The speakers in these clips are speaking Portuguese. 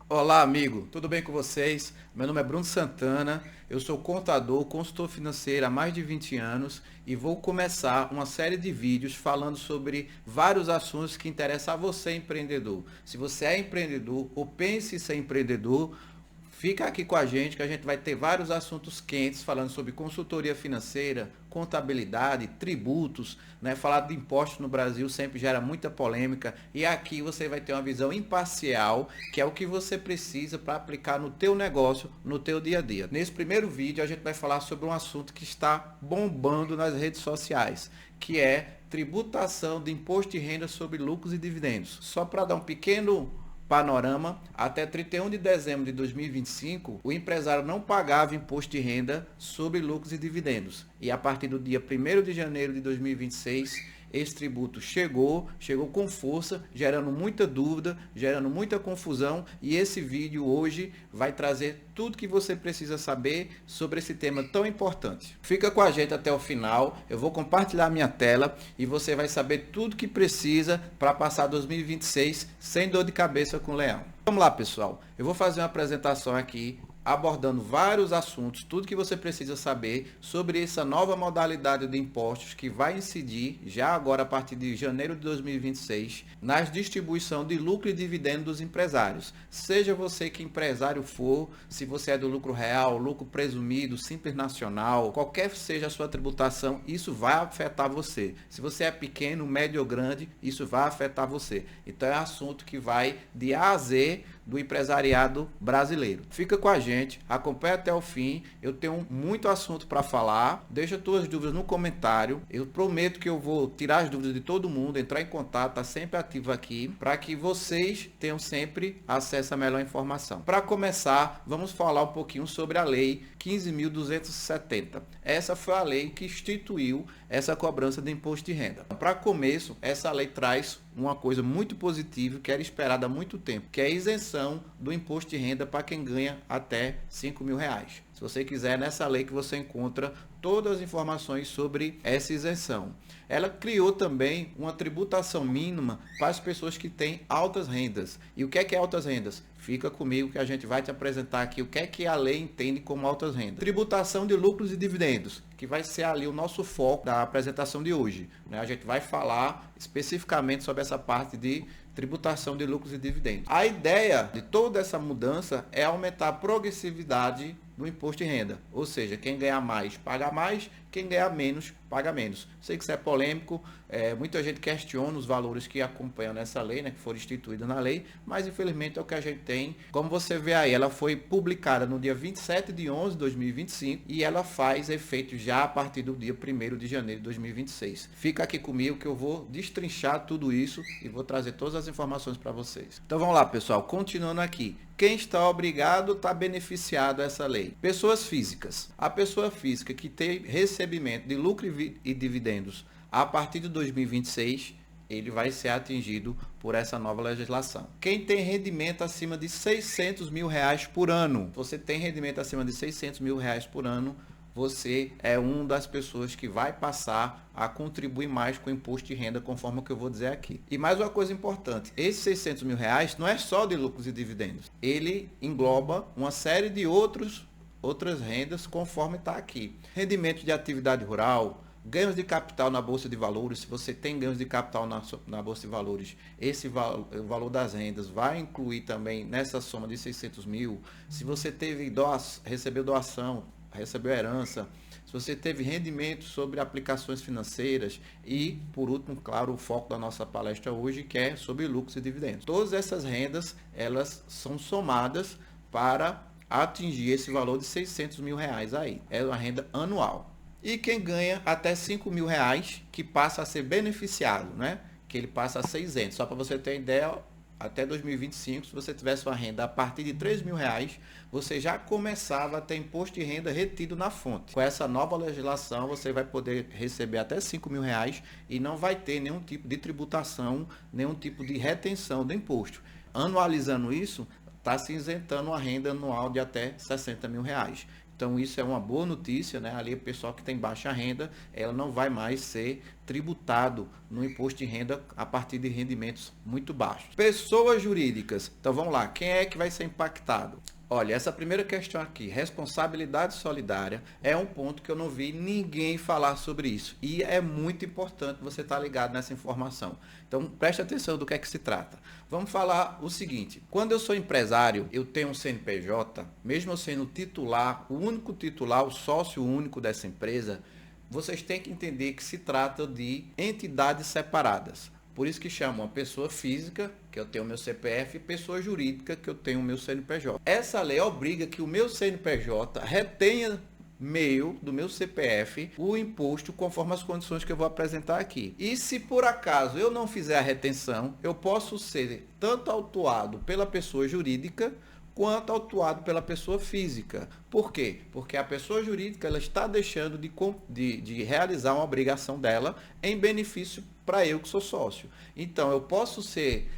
Olá, amigo, tudo bem com vocês? Meu nome é Bruno Santana, eu sou contador, consultor financeiro há mais de 20 anos e vou começar uma série de vídeos falando sobre vários assuntos que interessam a você, empreendedor. Se você é empreendedor ou pense em ser empreendedor, fica aqui com a gente que a gente vai ter vários assuntos quentes falando sobre consultoria financeira, contabilidade, tributos, né? Falar de impostos no Brasil sempre gera muita polêmica e aqui você vai ter uma visão imparcial, que é o que você precisa para aplicar no teu negócio, no teu dia a dia. Nesse primeiro vídeo a gente vai falar sobre um assunto que está bombando nas redes sociais, que é tributação de imposto de renda sobre lucros e dividendos. Só para dar um pequeno panorama, até 31 de dezembro de 2025, o empresário não pagava imposto de renda sobre lucros e dividendos. E a partir do dia 1º de janeiro de 2026, esse tributo chegou com força, gerando muita dúvida, gerando muita confusão, e esse vídeo hoje vai trazer tudo que você precisa saber sobre esse tema tão importante. Fica com a gente até o final, eu vou compartilhar minha tela e você vai saber tudo que precisa para passar 2026 sem dor de cabeça com o leão. Vamos lá, pessoal, eu vou fazer uma apresentação aqui abordando vários assuntos, tudo que você precisa saber sobre essa nova modalidade de impostos que vai incidir já agora a partir de janeiro de 2026 nas distribuição de lucro e dividendo dos empresários. Seja você que empresário for, se você é do lucro real, lucro presumido, simples nacional, qualquer seja a sua tributação, isso vai afetar você. Se você é pequeno, médio ou grande, isso vai afetar você. Então é assunto que vai de A a Z do empresariado brasileiro. Fica com a gente, acompanha até o fim, eu tenho muito assunto para falar, deixa tuas dúvidas no comentário, eu prometo que eu vou tirar as dúvidas de todo mundo, entrar em contato, tá sempre ativo aqui, para que vocês tenham sempre acesso à melhor informação. Para começar, vamos falar um pouquinho sobre a lei 15.270. Essa foi a lei que instituiu essa cobrança de imposto de renda. Para começo, essa lei traz uma coisa muito positiva que era esperada há muito tempo, que é a isenção do imposto de renda para quem ganha até 5 mil reais. Se você quiser, nessa lei que você encontra todas as informações sobre essa isenção. Ela criou também uma tributação mínima para as pessoas que têm altas rendas. E o que é altas rendas? Fica comigo que a gente vai te apresentar aqui o que a lei entende como altas rendas. Tributação de lucros e dividendos, que vai ser ali o nosso foco da apresentação de hoje, né? A gente vai falar especificamente sobre essa parte de tributação de lucros e dividendos. A ideia de toda essa mudança é aumentar a progressividade do imposto de renda, ou seja, quem ganhar mais paga mais, quem ganhar menos paga menos. Sei que isso é polêmico, muita gente questiona os valores que acompanham nessa lei, né, que foram instituídos na lei, mas infelizmente é o que a gente tem. Como você vê aí, ela foi publicada no dia 27 de 11 de 2025 e ela faz efeito já a partir do dia 1º de janeiro de 2026. Fica aqui comigo que eu vou destrinchar tudo isso e vou trazer todas as informações para vocês. Então vamos lá, pessoal, continuando aqui. Quem está obrigado está beneficiado a essa lei. Pessoas físicas. A pessoa física que tem recebimento de lucro e dividendos a partir de 2026, ele vai ser atingido por essa nova legislação. Quem tem rendimento acima de 600 mil reais por ano, você tem rendimento acima de 600 mil reais por ano, você é uma das pessoas que vai passar a contribuir mais com o imposto de renda, conforme o que eu vou dizer aqui. E mais uma coisa importante, esses 600 mil reais não é só de lucros e dividendos. Ele engloba uma série de outras rendas, conforme está aqui. Rendimento de atividade rural, ganhos de capital na Bolsa de Valores. Se você tem ganhos de capital na Bolsa de Valores, o valor das rendas vai incluir também nessa soma de 600 mil. Se você recebeu doação, recebeu herança, se você teve rendimento sobre aplicações financeiras e, por último, claro, o foco da nossa palestra hoje, que é sobre lucros e dividendos. Todas essas rendas, elas são somadas para atingir esse valor de 600 mil reais aí. É uma renda anual. E quem ganha até 5 mil reais, que passa a ser beneficiado, né? Que ele passa a ser isento. Só para você ter ideia, até 2025, se você tivesse uma renda a partir de 3 mil reais, você já começava a ter imposto de renda retido na fonte. Com essa nova legislação, você vai poder receber até 5 mil reais e não vai ter nenhum tipo de tributação, nenhum tipo de retenção do imposto. Anualizando isso, está se isentando uma renda anual de até 60 mil reais. Então isso é uma boa notícia, né? Ali o pessoal que tem baixa renda, ela não vai mais ser tributado no imposto de renda a partir de rendimentos muito baixos. Pessoas jurídicas. Então vamos lá, quem é que vai ser impactado? Olha, essa primeira questão aqui, responsabilidade solidária, é um ponto que eu não vi ninguém falar sobre isso. E é muito importante você estar ligado nessa informação. Então, preste atenção do que é que se trata. Vamos falar o seguinte, quando eu sou empresário, eu tenho um CNPJ, mesmo eu sendo titular, o único titular, o sócio único dessa empresa, vocês têm que entender que se trata de entidades separadas. Por isso que chamam a pessoa física, que eu tenho o meu CPF, e pessoa jurídica, que eu tenho o meu CNPJ. Essa lei obriga que o meu CNPJ retenha meio do meu CPF o imposto conforme as condições que eu vou apresentar aqui. E se por acaso eu não fizer a retenção, eu posso ser tanto autuado pela pessoa jurídica quanto autuado pela pessoa física. Por quê? Porque a pessoa jurídica ela está deixando de realizar uma obrigação dela em benefício para eu que sou sócio. Então, eu posso ser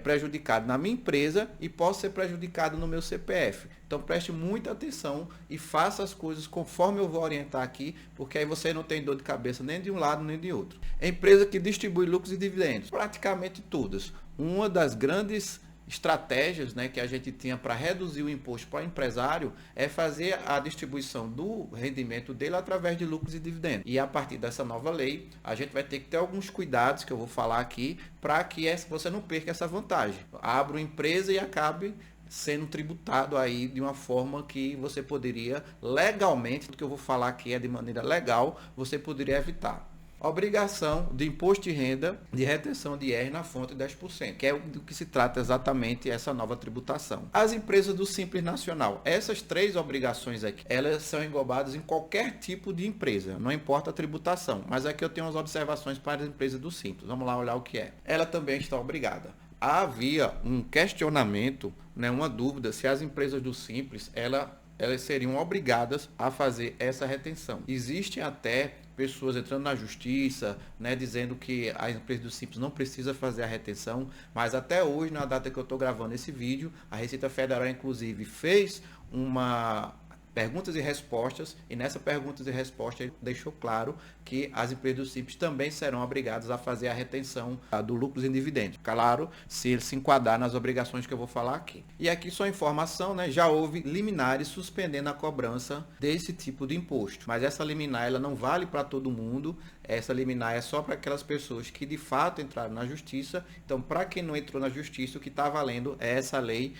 prejudicado na minha empresa e posso ser prejudicado no meu CPF. Então, preste muita atenção e faça as coisas conforme eu vou orientar aqui, porque aí você não tem dor de cabeça nem de um lado nem de outro. Empresa que distribui lucros e dividendos, praticamente todas. Uma das grandes estratégias, né, que a gente tinha para reduzir o imposto para o empresário é fazer a distribuição do rendimento dele através de lucros e dividendos. E a partir dessa nova lei, a gente vai ter que ter alguns cuidados que eu vou falar aqui para que você não perca essa vantagem. Abra uma empresa e acabe sendo tributado aí de uma forma que você poderia legalmente, tudo que eu vou falar aqui é de maneira legal, você poderia evitar. Obrigação de imposto de renda de retenção de IR na fonte 10%, que é do que se trata exatamente essa nova tributação. As empresas do Simples Nacional, essas três obrigações aqui, elas são englobadas em qualquer tipo de empresa, não importa a tributação, mas aqui eu tenho umas observações para as empresas do Simples, vamos lá olhar o que é. Ela também está obrigada. Havia um questionamento, né, uma dúvida, se as empresas do Simples, elas seriam obrigadas a fazer essa retenção. Existem até pessoas entrando na justiça, né, dizendo que a empresa do Simples não precisa fazer a retenção, mas até hoje, na data que eu estou gravando esse vídeo, a Receita Federal, inclusive, fez uma perguntas e respostas, e nessa perguntas e respostas ele deixou claro que as empresas do Simples também serão obrigadas a fazer a retenção do lucros e dividendos. Claro, se ele se enquadrar nas obrigações que eu vou falar aqui. E aqui só informação, né? Já houve liminares suspendendo a cobrança desse tipo de imposto. Mas essa liminar ela não vale para todo mundo. Essa liminar é só para aquelas pessoas que de fato entraram na justiça. Então, para quem não entrou na justiça, o que está valendo é essa lei,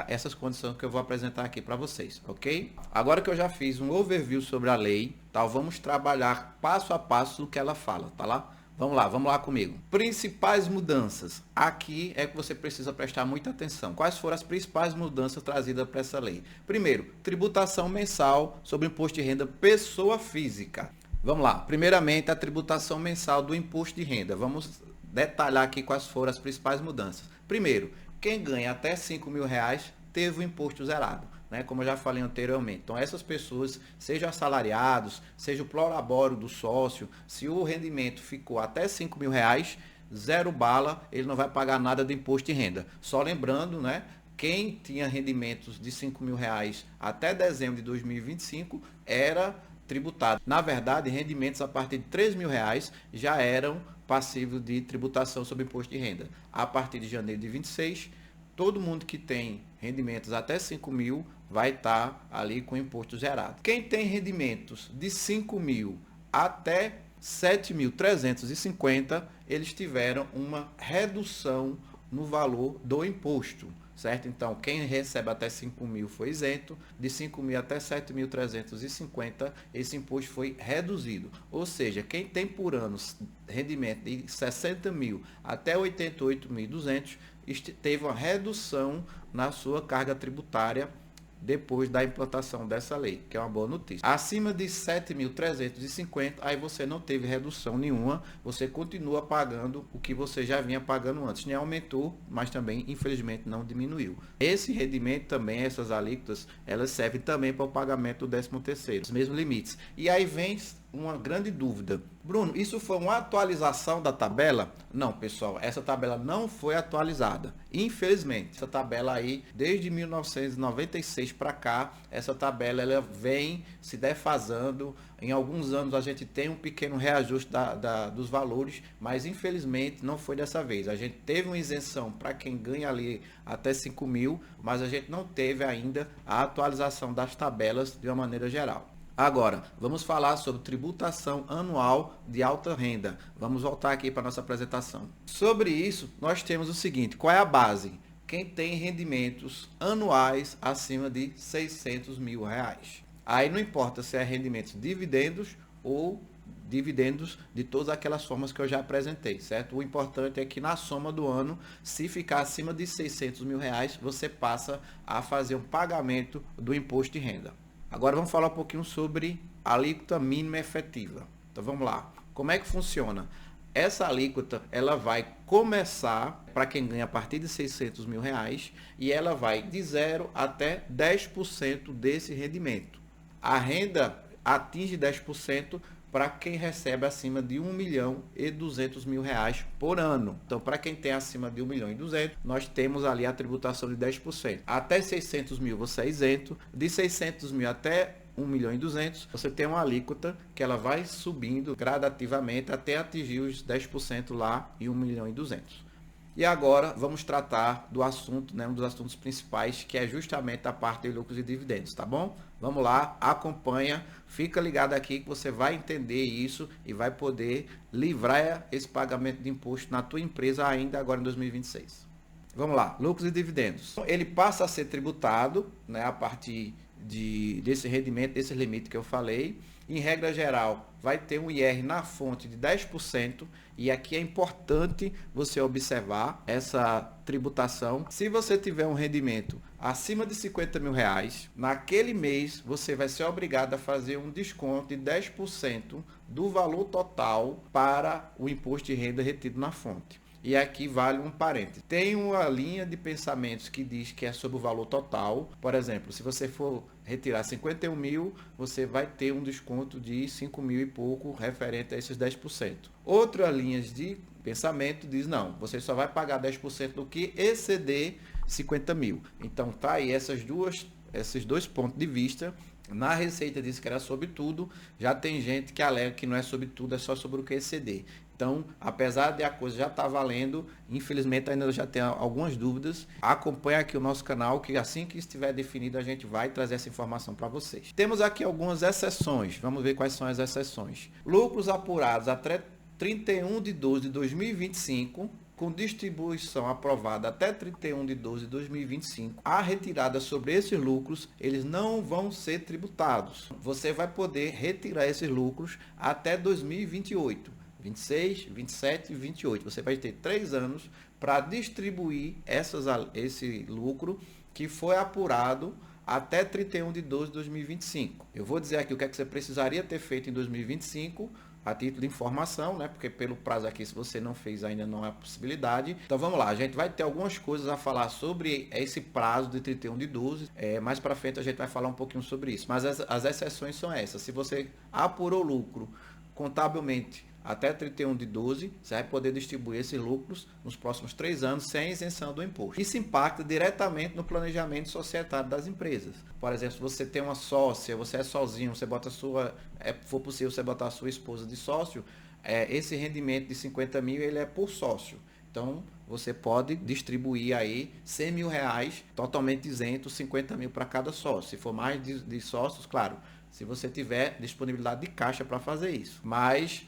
essas condições que eu vou apresentar aqui para vocês, ok? Agora que eu já fiz um overview sobre a lei, tá? Vamos trabalhar passo a passo no que ela fala, tá lá? Vamos lá comigo. Principais mudanças. Aqui é que você precisa prestar muita atenção. Quais foram as principais mudanças trazidas para essa lei? Primeiro, tributação mensal sobre imposto de renda pessoa física. Vamos lá. Primeiramente, a tributação mensal do imposto de renda. Vamos detalhar aqui quais foram as principais mudanças. Primeiro, quem ganha até R$5.000 teve o imposto zerado, né? Como eu já falei anteriormente. Então, essas pessoas, sejam assalariados, seja o prolabore do sócio, se o rendimento ficou até R$5.000, zero bala, ele não vai pagar nada de imposto de renda. Só lembrando, né? Quem tinha rendimentos de R$5.000 até dezembro de 2025 era tributado. Na verdade, rendimentos a partir de R$3.000 já eram passíveis de tributação sobre imposto de renda. A partir de janeiro de 26, todo mundo que tem rendimentos até 5.000 vai estar ali com imposto zerado. Quem tem rendimentos de 5.000 até 7.350, eles tiveram uma redução no valor do imposto, certo? Então, quem recebe até 5.000 foi isento, de 5.000 até 7.350, esse imposto foi reduzido. Ou seja, quem tem por ano rendimento de 60.000 até 88.200, teve uma redução na sua carga tributária depois da implantação dessa lei, que é uma boa notícia. Acima de 7.350, aí você não teve redução nenhuma, você continua pagando o que você já vinha pagando antes. Nem aumentou, mas também, infelizmente, não diminuiu. Esse rendimento também, essas alíquotas, elas servem também para o pagamento do 13º, os mesmos limites. E aí vem uma grande dúvida. Bruno, isso foi uma atualização da tabela? Não, pessoal, essa tabela não foi atualizada. Infelizmente, essa tabela aí, desde 1996 para cá, essa tabela ela vem se defasando. Em alguns anos a gente tem um pequeno reajuste dos valores, mas infelizmente não foi dessa vez. A gente teve uma isenção para quem ganha ali até 5 mil, mas a gente não teve ainda a atualização das tabelas de uma maneira geral. Agora, vamos falar sobre tributação anual de alta renda. Vamos voltar aqui para a nossa apresentação. Sobre isso, nós temos o seguinte, qual é a base? Quem tem rendimentos anuais acima de 600 mil reais. Aí não importa se é rendimentos dividendos ou dividendos de todas aquelas formas que eu já apresentei, certo? O importante é que na soma do ano, se ficar acima de 600 mil reais, você passa a fazer um pagamento do imposto de renda. Agora vamos falar um pouquinho sobre a alíquota mínima efetiva. Então vamos lá. Como é que funciona? Essa alíquota ela vai começar para quem ganha a partir de 600 mil reais e ela vai de 0 até 10% desse rendimento. A renda atinge 10% para quem recebe acima de 1 milhão e 200 mil reais por ano. Então, para quem tem acima de 1 milhão e 200, nós temos ali a tributação de 10%. Até 600 mil você é isento, de 600 mil até 1 milhão e 200, você tem uma alíquota que ela vai subindo gradativamente até atingir os 10% lá em 1 milhão e 200. E agora vamos tratar do assunto, né, um dos assuntos principais, que é justamente a parte de lucros e dividendos, tá bom? Vamos lá, acompanha, fica ligado aqui que você vai entender isso e vai poder livrar esse pagamento de imposto na tua empresa ainda agora em 2026. Vamos lá, lucros e dividendos. Ele passa a ser tributado, né, a partir desse rendimento, desse limite que eu falei. Em regra geral, vai ter um IR na fonte de 10%, e aqui é importante você observar essa tributação. Se você tiver um rendimento acima de 50 mil reais, naquele mês você vai ser obrigado a fazer um desconto de 10% do valor total para o imposto de renda retido na fonte. E aqui vale um parênteses. Tem uma linha de pensamentos que diz que é sobre o valor total. Por exemplo, se você for retirar 51 mil, você vai ter um desconto de 5 mil e pouco referente a esses 10%. Outra linha de pensamento diz, não, você só vai pagar 10% do que exceder 50 mil. Então tá aí esses dois pontos de vista. Na Receita diz que era sobre tudo, já tem gente que alega que não é sobre tudo, é só sobre o que exceder. Então, apesar de a coisa já estar valendo, infelizmente ainda já tem algumas dúvidas. Acompanhe aqui o nosso canal, que assim que estiver definido a gente vai trazer essa informação para vocês. Temos aqui algumas exceções, vamos ver quais são as exceções. Lucros apurados até 31 de 12 de 2025, com distribuição aprovada até 31 de 12 de 2025, a retirada sobre esses lucros, eles não vão ser tributados. Você vai poder retirar esses lucros até 2028. 26, 27 e 28. Você vai ter 3 anos para distribuir esse lucro que foi apurado até 31 de 12 de 2025. Eu vou dizer aqui o que é que você precisaria ter feito em 2025, a título de informação, né? Porque pelo prazo aqui, se você não fez ainda, não é possibilidade. Então vamos lá, a gente vai ter algumas coisas a falar sobre esse prazo de 31 de 12. Mais para frente a gente vai falar um pouquinho sobre isso. Mas as exceções são essas. Se você apurou lucro contabilmente até 31 de 12, você vai poder distribuir esses lucros nos próximos 3 anos sem isenção do imposto. Isso impacta diretamente no planejamento societário das empresas. Por exemplo, se você tem uma sócia, você é sozinho, você bota for possível você botar a sua esposa de sócio, esse rendimento de 50 mil ele é por sócio. Então, você pode distribuir aí 100 mil reais totalmente isento, 50 mil para cada sócio. Se for mais de sócios, claro, se você tiver disponibilidade de caixa para fazer isso. Mas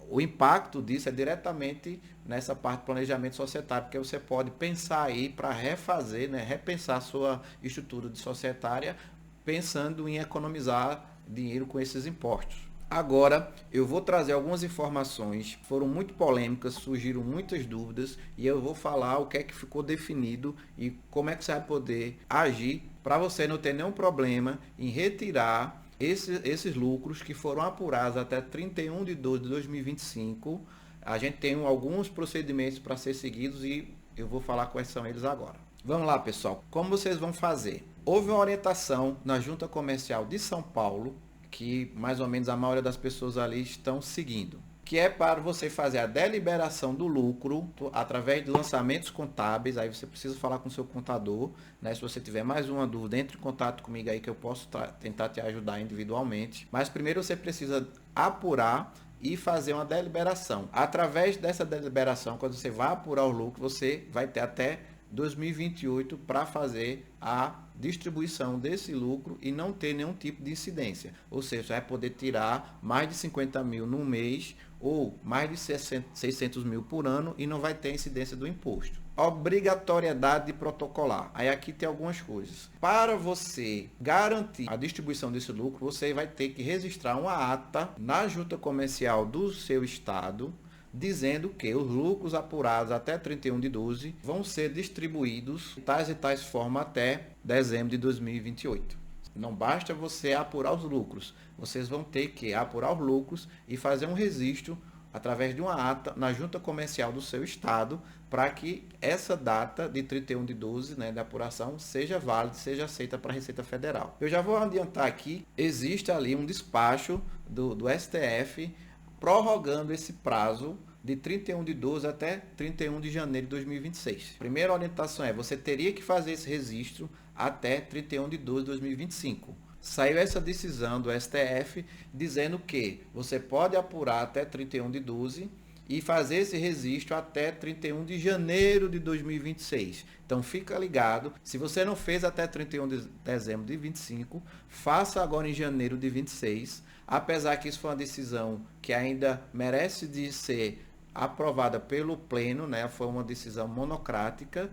o impacto disso é diretamente nessa parte de planejamento societário, porque você pode pensar aí para refazer, né, repensar a sua estrutura de societária, pensando em economizar dinheiro com esses impostos. Agora, eu vou trazer algumas informações, foram muito polêmicas, surgiram muitas dúvidas, e eu vou falar o que é que ficou definido e como é que você vai poder agir para você não ter nenhum problema em retirar esses lucros que foram apurados até 31 de 12 de 2025. A gente tem alguns procedimentos para ser seguidos e eu vou falar quais são eles agora. Vamos lá, pessoal. Como vocês vão fazer? Houve uma orientação na Junta Comercial de São Paulo que mais ou menos a maioria das pessoas ali estão seguindo, que é para você fazer a deliberação do lucro através de lançamentos contábeis. Aí você precisa falar com o seu contador, né? Se você tiver mais uma dúvida, entre em contato comigo aí que eu posso tentar te ajudar individualmente. Mas primeiro você precisa apurar e fazer uma deliberação. Através dessa deliberação, quando você vai apurar o lucro, você vai ter até 2028 para fazer a distribuição desse lucro e não ter nenhum tipo de incidência. Ou seja, você vai poder tirar mais de 50 mil no mês ou mais de 600 mil por ano e não vai ter incidência do imposto. Obrigatoriedade de protocolar. Aí aqui tem algumas coisas. Para você garantir a distribuição desse lucro, você vai ter que registrar uma ata na junta comercial do seu estado, dizendo que os lucros apurados até 31/12 vão ser distribuídos de tais e tais formas até dezembro de 2028. Não basta você apurar os lucros, vocês vão ter que apurar os lucros e fazer um registro através de uma ata na junta comercial do seu estado, para que essa data de 31/12, né, da apuração, seja válida, seja aceita para a Receita Federal. Eu já vou adiantar aqui, existe ali um despacho do STF prorrogando esse prazo de 31/12 até 31 de janeiro de 2026. A primeira orientação é, você teria que fazer esse registro até 31/12 de 2025. Saiu essa decisão do STF dizendo que você pode apurar até 31/12 e fazer esse registro até 31 de janeiro de 2026. Então fica ligado, se você não fez até 31 de dezembro de 25, faça agora em janeiro de 26, apesar que isso foi uma decisão que ainda merece de ser aprovada pelo Pleno, né? Foi uma decisão monocrática,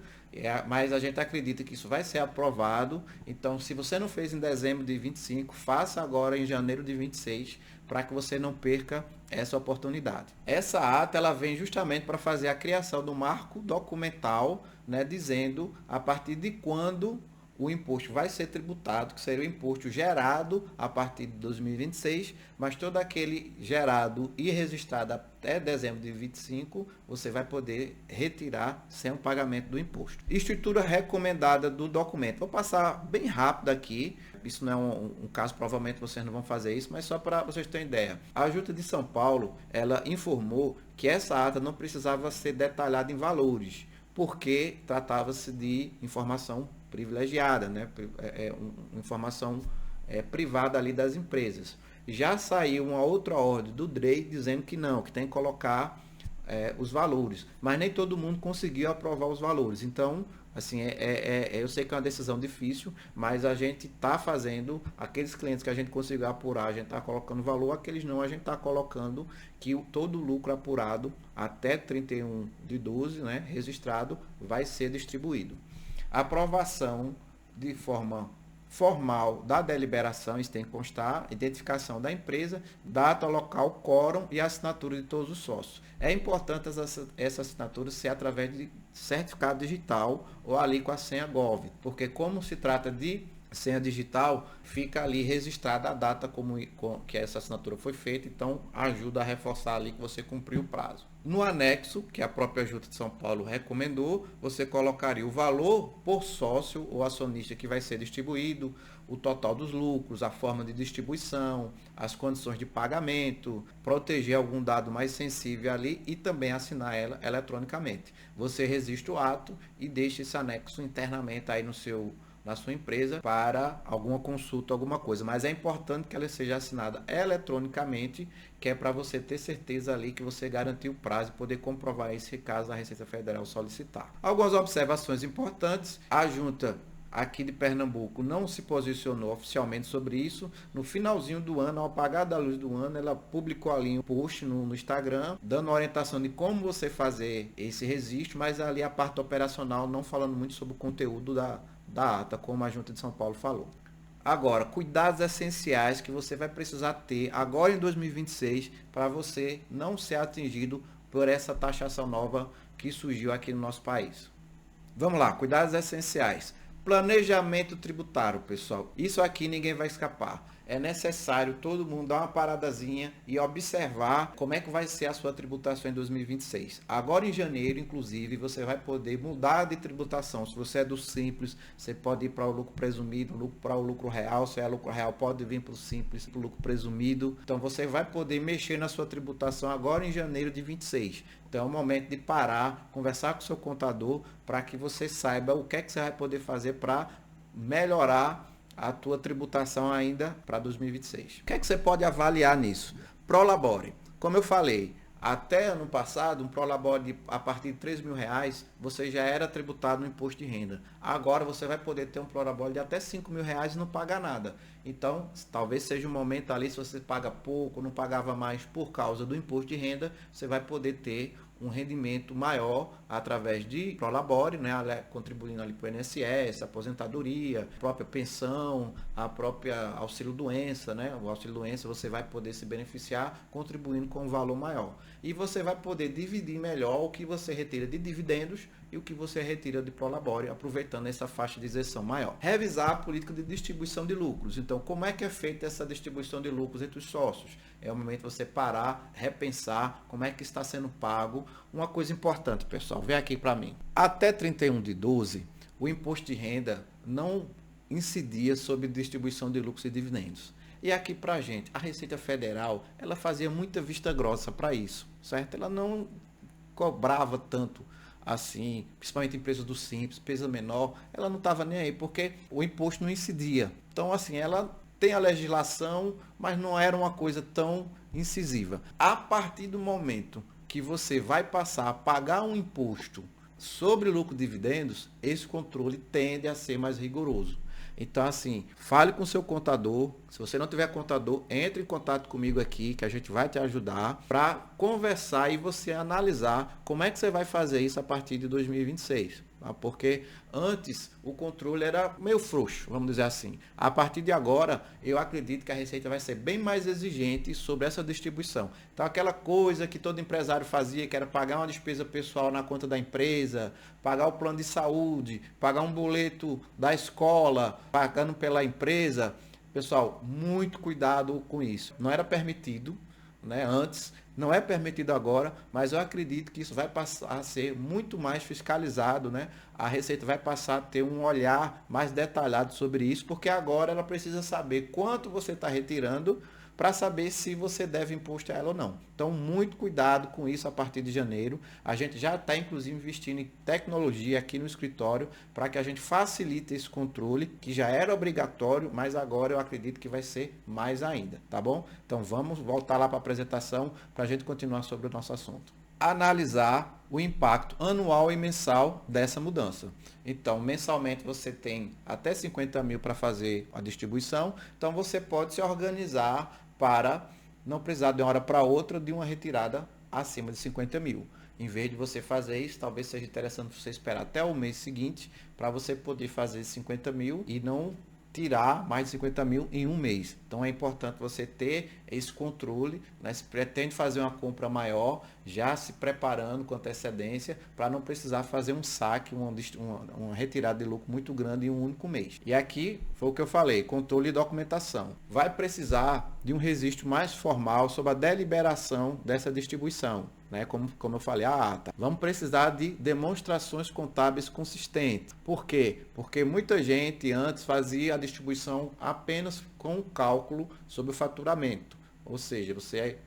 mas a gente acredita que isso vai ser aprovado. Então, se você não fez em dezembro de 25, faça agora em janeiro de 26, para que você não perca essa oportunidade. Essa ata ela vem justamente para fazer a criação do marco documental, né, dizendo a partir de quando o imposto vai ser tributado, que seria o imposto gerado a partir de 2026, mas todo aquele gerado e registrado até dezembro de 25, você vai poder retirar sem o pagamento do imposto. Estrutura recomendada do documento. Vou passar bem rápido aqui, isso não é um caso, provavelmente vocês não vão fazer isso, mas só para vocês terem ideia. A Junta de São Paulo, ela informou que essa ata não precisava ser detalhada em valores, porque tratava-se de informação privilegiada, né? Informação privada ali das empresas. Já saiu uma outra ordem do DREI dizendo que não, que tem que colocar os valores, mas nem todo mundo conseguiu aprovar os valores. Então, assim, eu sei que é uma decisão difícil, mas a gente está fazendo, aqueles clientes que a gente conseguiu apurar, a gente está colocando valor, aqueles não, a gente está colocando que todo o lucro apurado até 31/12, né, registrado, vai ser distribuído. Aprovação de forma formal da deliberação, isso tem que constar, identificação da empresa, data, local, quórum e assinatura de todos os sócios. É importante essa assinatura ser através de certificado digital ou ali com a senha Gov, porque como se trata de senha digital, fica ali registrada a data que essa assinatura foi feita, então ajuda a reforçar ali que você cumpriu o prazo. No anexo, que a própria Junta de São Paulo recomendou, você colocaria o valor por sócio ou acionista que vai ser distribuído, o total dos lucros, a forma de distribuição, as condições de pagamento, proteger algum dado mais sensível ali e também assinar ela eletronicamente. Você registra o ato e deixa esse anexo internamente aí na sua empresa para alguma consulta, alguma coisa. Mas é importante que ela seja assinada eletronicamente, que é para você ter certeza ali que você garantiu o prazo e poder comprovar isso caso a Receita Federal solicitar. Algumas observações importantes. A Junta aqui de Pernambuco não se posicionou oficialmente sobre isso. No finalzinho do ano, ao apagar da luz do ano, ela publicou ali um post no Instagram, dando orientação de como você fazer esse registro, mas ali a parte operacional não falando muito sobre o conteúdo da ata, como a Junta de São Paulo falou. Agora, cuidados essenciais que você vai precisar ter agora em 2026 para você não ser atingido por essa taxação nova que surgiu aqui no nosso país. Vamos lá, cuidados essenciais. Planejamento tributário, pessoal. Isso aqui ninguém vai escapar. é necessário todo mundo dar uma paradazinha e observar como é que vai ser a sua tributação em 2026. Agora em janeiro, inclusive, você vai poder mudar de tributação. Se você é do Simples, você pode ir para o lucro presumido, para o lucro real. Se é lucro real, pode vir para o Simples, para o lucro presumido. Então você vai poder mexer na sua tributação agora em janeiro de 26. Então é o momento de parar, conversar com o seu contador para que você saiba o que é que você vai poder fazer para melhorar a tua tributação ainda para 2026. O que é que você pode avaliar nisso? Prolabore. Como eu falei, até ano passado, um Prolabore a partir de R$3.000, você já era tributado no imposto de renda. Agora você vai poder ter um Prolabore de até R$5.000 e não pagar nada. Então, talvez seja um momento ali, se você paga pouco, não pagava mais por causa do imposto de renda, você vai poder ter um rendimento maior através de Prolabore, né, contribuindo ali para o INSS, aposentadoria, própria pensão, a própria auxílio-doença, né? O auxílio-doença você vai poder se beneficiar contribuindo com um valor maior. E você vai poder dividir melhor o que você retira de dividendos e o que você retira de Prolabore, aproveitando essa faixa de isenção maior. Revisar a política de distribuição de lucros. Então, como é que é feita essa distribuição de lucros entre os sócios? É o momento de você parar, repensar como é que está sendo pago. Uma coisa importante, pessoal, vem aqui para mim. Até 31/12, o imposto de renda não incidia sobre distribuição de lucros e dividendos. E aqui para a gente, a Receita Federal, ela fazia muita vista grossa para isso, certo? Ela não cobrava tanto assim, principalmente empresas do Simples, empresa menor, ela não estava nem aí, porque o imposto não incidia. Então, assim, ela tem a legislação, mas não era uma coisa tão incisiva. A partir do momento que você vai passar a pagar um imposto sobre lucro e dividendos, esse controle tende a ser mais rigoroso. Então, assim, fale com o seu contador. Se você não tiver contador, entre em contato comigo aqui, que a gente vai te ajudar para conversar e você analisar como é que você vai fazer isso a partir de 2026. Tá? Porque antes o controle era meio frouxo, vamos dizer assim. A partir de agora, eu acredito que a Receita vai ser bem mais exigente sobre essa distribuição. Então, aquela coisa que todo empresário fazia, que era pagar uma despesa pessoal na conta da empresa, pagar o plano de saúde, pagar um boleto da escola, pagando pela empresa. Pessoal, muito cuidado com isso. Não era permitido, né, antes, não é permitido agora, mas eu acredito que isso vai passar a ser muito mais fiscalizado, né? A Receita vai passar a ter um olhar mais detalhado sobre isso, porque agora ela precisa saber quanto você está retirando para saber se você deve imposto a ela ou não. Então, muito cuidado com isso a partir de janeiro. A gente já está, inclusive, investindo em tecnologia aqui no escritório para que a gente facilite esse controle, que já era obrigatório, mas agora eu acredito que vai ser mais ainda, tá bom? Então, vamos voltar lá para a apresentação para a gente continuar sobre o nosso assunto. Analisar o impacto anual e mensal dessa mudança. Então, mensalmente você tem até 50 mil para fazer a distribuição, então você pode se organizar para não precisar de uma hora para outra de uma retirada acima de 50 mil. Em vez de você fazer isso, talvez seja interessante você esperar até o mês seguinte para você poder fazer 50 mil e não tirar mais de 50 mil em um mês. Então é importante você ter esse controle, né? Se pretende fazer uma compra maior, já se preparando com antecedência para não precisar fazer um saque, uma retirada de lucro muito grande em um único mês. E aqui foi o que eu falei, controle e documentação. Vai precisar de um registro mais formal sobre a deliberação dessa distribuição, né? Como eu falei, a ata. Vamos precisar de demonstrações contábeis consistentes. Por quê? Porque muita gente antes fazia a distribuição apenas com o cálculo sobre o faturamento. Ou seja,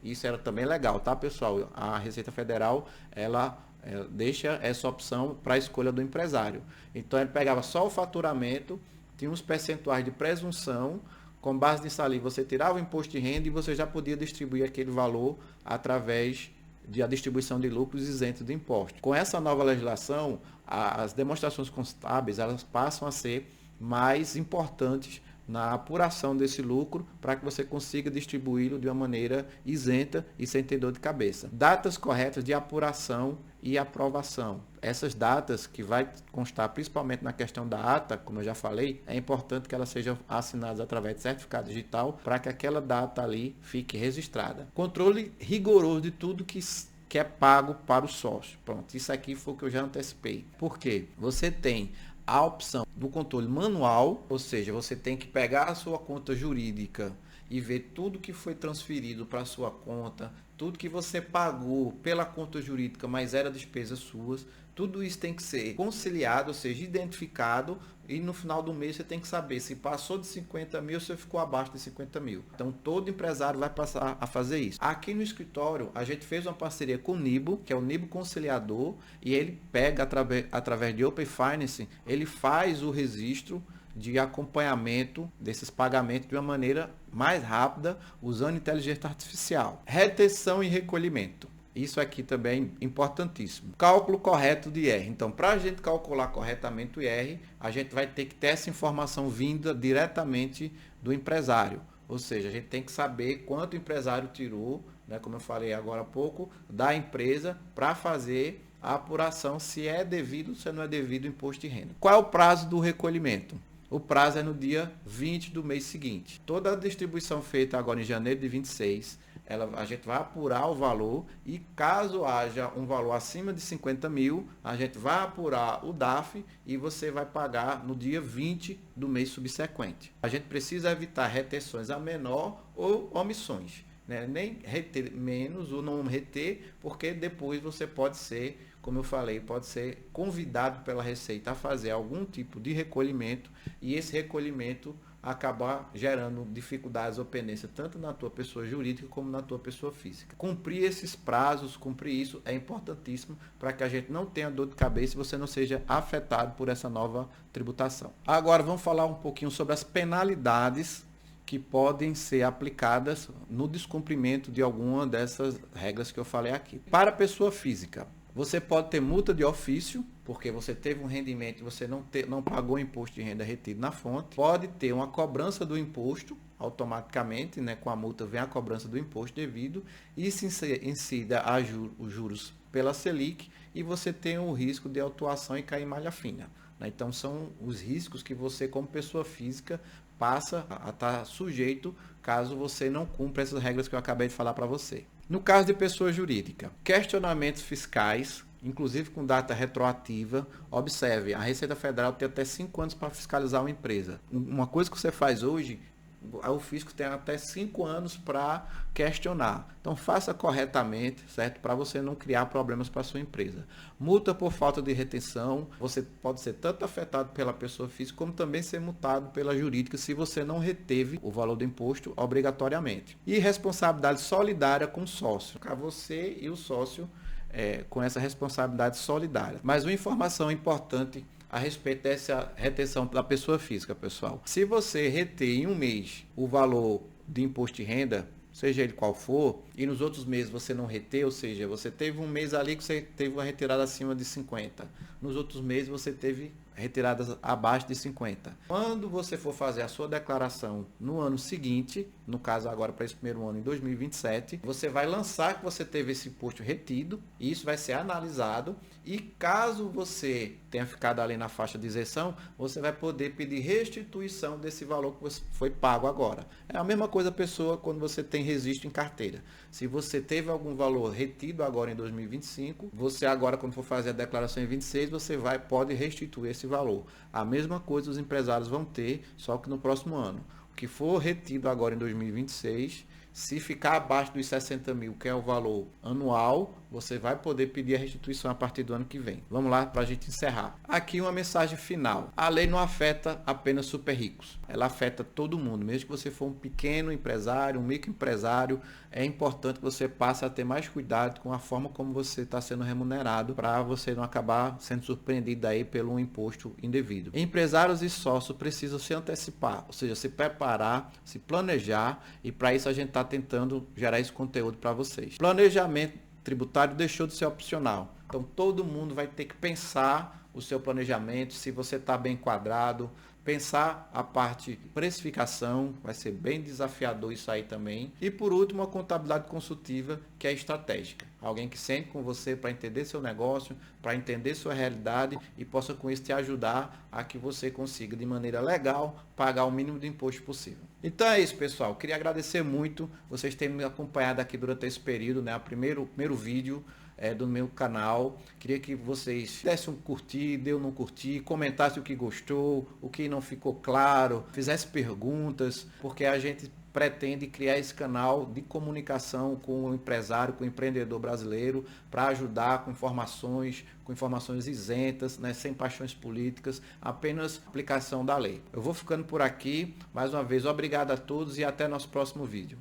isso era também legal, tá, pessoal? A Receita Federal, ela deixa essa opção para a escolha do empresário. Então, ele pegava só o faturamento, tinha uns percentuais de presunção, com base nisso ali, você tirava o imposto de renda e você já podia distribuir aquele valor através da distribuição de lucros isentos de imposto. Com essa nova legislação, as demonstrações contábeis elas passam a ser mais importantes na apuração desse lucro para que você consiga distribuí-lo de uma maneira isenta e sem ter dor de cabeça. Datas corretas de apuração e aprovação. Essas datas que vai constar principalmente na questão da ata, como eu já falei, é importante que elas sejam assinadas através de certificado digital para que aquela data ali fique registrada. Controle rigoroso de tudo que é pago para o sócio. Pronto, isso aqui foi o que eu já antecipei. Por quê? Você tem a opção do controle manual, ou seja, você tem que pegar a sua conta jurídica e ver tudo que foi transferido para a sua conta, tudo que você pagou pela conta jurídica, mas era despesas suas, tudo isso tem que ser conciliado, ou seja, identificado, e no final do mês você tem que saber se passou de 50 mil ou se ficou abaixo de 50 mil. Então todo empresário vai passar a fazer isso. Aqui no escritório a gente fez uma parceria com o Nibo, que é o Nibo Conciliador, e ele pega através de Open Finance, ele faz o registro de acompanhamento desses pagamentos de uma maneira mais rápida, usando inteligência artificial. Retenção e recolhimento. Isso aqui também é importantíssimo. Cálculo correto de IR. Então, para a gente calcular corretamente o IR, a gente vai ter que ter essa informação vinda diretamente do empresário. Ou seja, a gente tem que saber quanto o empresário tirou, né, como eu falei agora há pouco, da empresa para fazer a apuração se é devido ou se não é devido o imposto de renda. Qual é o prazo do recolhimento? O prazo é no dia 20 do mês seguinte. Toda a distribuição feita agora em janeiro de 26, a gente vai apurar o valor e caso haja um valor acima de 50 mil, a gente vai apurar o DAF e você vai pagar no dia 20 do mês subsequente. A gente precisa evitar retenções a menor ou omissões, né? Nem reter menos ou não reter, porque depois você pode ser, como eu falei, pode ser convidado pela Receita a fazer algum tipo de recolhimento e esse recolhimento acabar gerando dificuldades ou pendência tanto na tua pessoa jurídica como na tua pessoa física. Cumprir esses prazos, cumprir isso é importantíssimo para que a gente não tenha dor de cabeça e você não seja afetado por essa nova tributação. Agora vamos falar um pouquinho sobre as penalidades que podem ser aplicadas no descumprimento de alguma dessas regras que eu falei aqui. Para a pessoa física, você pode ter multa de ofício, porque você teve um rendimento e você não pagou o imposto de renda retido na fonte. Pode ter uma cobrança do imposto, automaticamente, né, com a multa vem a cobrança do imposto devido, e se incida os juros pela Selic, e você tem o risco de autuação e cair em malha fina. Né? Então, são os riscos que você, como pessoa física, passa a estar sujeito caso você não cumpra essas regras que eu acabei de falar para você. No caso de pessoa jurídica, questionamentos fiscais, inclusive com data retroativa, observe, a Receita Federal tem até 5 anos para fiscalizar uma empresa. Uma coisa que você faz hoje, o fisco tem até 5 anos para questionar. Então faça corretamente, certo? Para você não criar problemas para a sua empresa. Multa por falta de retenção, você pode ser tanto afetado pela pessoa física como também ser multado pela jurídica se você não reteve o valor do imposto obrigatoriamente. E responsabilidade solidária com o sócio. Ficar você e o sócio com essa responsabilidade solidária. Mas uma informação importante a respeito dessa retenção da pessoa física, pessoal. Se você reter em um mês o valor de imposto de renda, seja ele qual for, e nos outros meses você não reter, ou seja, você teve um mês ali que você teve uma retirada acima de 50, nos outros meses você teve retiradas abaixo de 50. Quando você for fazer a sua declaração no ano seguinte, no caso agora para esse primeiro ano em 2027, você vai lançar que você teve esse imposto retido, e isso vai ser analisado, e caso você tenha ficado ali na faixa de isenção, você vai poder pedir restituição desse valor que foi pago agora. É a mesma coisa, pessoa, quando você tem registro em carteira. Se você teve algum valor retido agora em 2025, você agora, quando for fazer a declaração em 26, você pode restituir esse valor. A mesma coisa os empresários vão ter, só que no próximo ano. O que for retido agora em 2026, se ficar abaixo dos 60 mil, que é o valor anual, você vai poder pedir a restituição a partir do ano que vem. Vamos lá para a gente encerrar. Aqui uma mensagem final. A lei não afeta apenas super ricos. Ela afeta todo mundo. Mesmo que você for um pequeno empresário, um microempresário, é importante que você passe a ter mais cuidado com a forma como você está sendo remunerado para você não acabar sendo surpreendido aí pelo imposto indevido. Empresários e sócios precisam se antecipar, ou seja, se preparar, se planejar, e para isso a gente está tentando gerar esse conteúdo para vocês. Planejamento tributário deixou de ser opcional. Então todo mundo vai ter que pensar o seu planejamento, se você está bem enquadrado, pensar a parte de precificação, vai ser bem desafiador isso aí também. E por último, a contabilidade consultiva, que é estratégica. Alguém que sente com você para entender seu negócio, para entender sua realidade e possa com isso te ajudar a que você consiga de maneira legal pagar o mínimo de imposto possível. Então é isso, pessoal. Queria agradecer muito vocês terem me acompanhado aqui durante esse período, né? O primeiro vídeo do meu canal. Queria que vocês dessem um curtir, deu não curtir, comentassem o que gostou, o que não ficou claro, fizessem perguntas, porque a gente pretende criar esse canal de comunicação com o empresário, com o empreendedor brasileiro, para ajudar com informações isentas, né, sem paixões políticas, apenas aplicação da lei. Eu vou ficando por aqui. Mais uma vez, obrigado a todos e até nosso próximo vídeo.